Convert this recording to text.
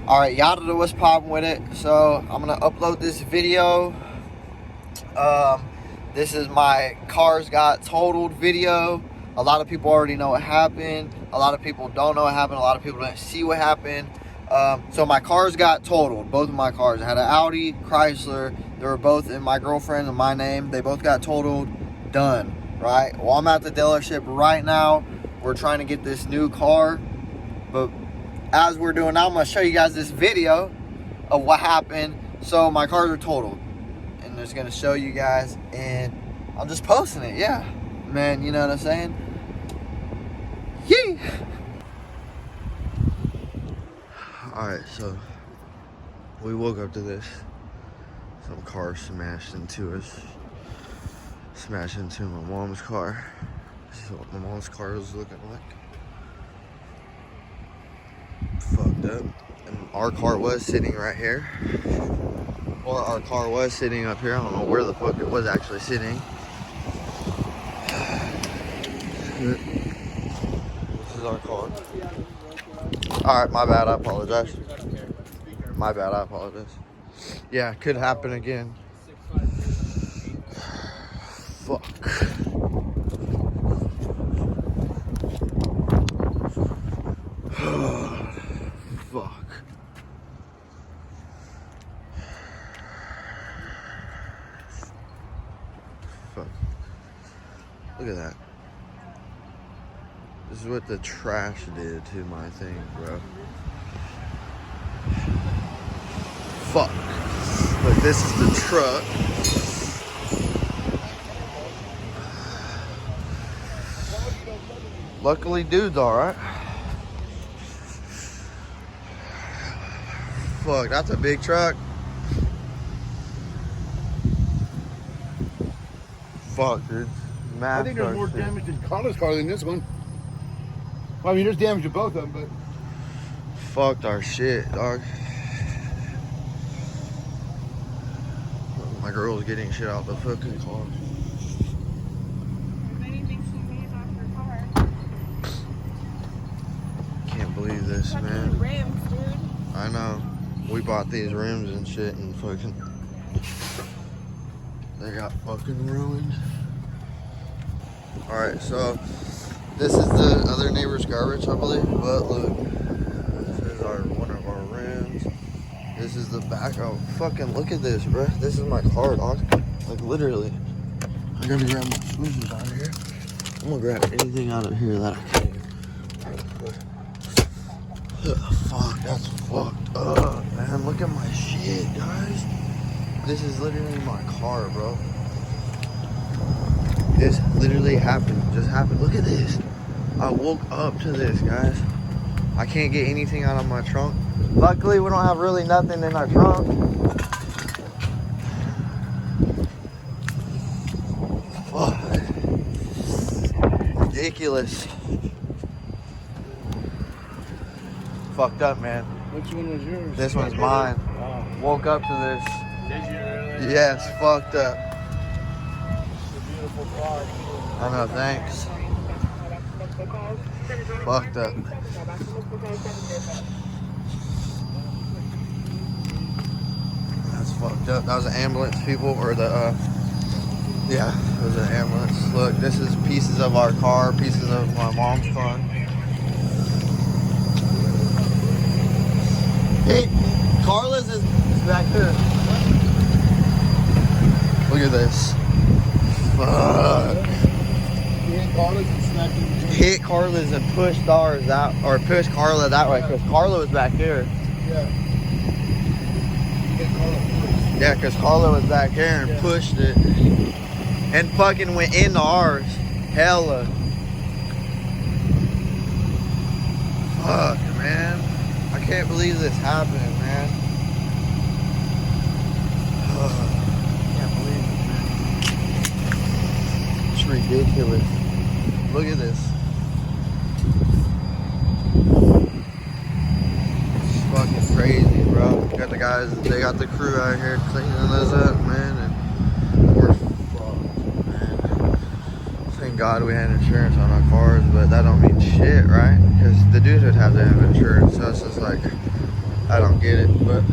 Alright, y'all know what's popping with it. So I'm gonna upload this video. This is my cars got totaled video. A lot of people already know what happened. A lot of people don't know what happened. A lot of people didn't see what happened. So my cars got totaled. Both of my cars. I had an Audi, Chrysler. They were both in my girlfriend and my name. They both got totaled. Done. Right? Well, I'm at the dealership right now. We're trying to get this new car. But as we're doing now, I'm going to show you guys this video of what happened. So my cars are totaled. And just going to show you guys. And I'm just posting it. Yeah. Man, you know what I'm saying? Yee! Alright, so we woke up to this. Some car smashed into us. Smashed into my mom's car. This is what my mom's car was looking like. Fucked up. And our car was sitting right here. Or our car was sitting up here. I don't know where the fuck it was actually sitting. This is our car. Alright, my bad, I apologize. My bad, I apologize. Yeah, it could happen again. Fuck. Fuck. Fuck. Look at that. This is what the trash did to my thing, bro. Fuck. But this is the truck. Luckily, dude's alright. Fuck, that's a big truck. Fuck, dude. I think there's more damage in Carla's car than this one. Well, I mean, there's damage to both of them, but... Fucked our shit, dog. My girl's getting shit out the fucking car. Everybody thinks she made off her car. Can't believe this, Fucking man. rims, dude. I know. We bought these rims and shit and fucking... They got fucking ruined. Alright, so... This is the other neighbor's garbage, I believe. But look. This is one of our rims. This is the back. Oh, fucking look at this, bro. This is my car, dog. Like, literally. I gotta grab my smoothies out of here. I'm gonna grab anything out of here that I can. Fuck, that's fucked up, man. Look at my shit, guys. This is literally my car, bro. This literally happened. Just happened. Look at this. I woke up to this, guys. I can't get anything out of my trunk. Luckily, we don't have really nothing in our trunk. Fuck. Ridiculous. Fucked up, man. Which one was yours? This one's mine. Oh. Woke up to this. Did you really? Yes, fucked up. It's a beautiful car. I know, thanks. Fucked up. That's fucked up. That was an ambulance, people, or the, yeah, it was an ambulance. Look, this is pieces of our car, pieces of my mom's car. Hey, Carla's is back there. Look at this. Fuck. Hit Carla's and pushed ours out, or pushed Carla that way, because Carla was back here. Yeah. Yeah, because Carla was back here and pushed it. And fucking went into ours. Hella. Fuck, man. I can't believe this happened, man. Can't believe it, man. It's ridiculous. Look at this. It's fucking crazy, bro. Got the guys, they got the crew out here cleaning this up, man. And we're fucked, man. Thank God. God we had insurance on our cars, but that don't mean shit, right? Because the dude would have to have insurance, so it's just like, I don't get it, but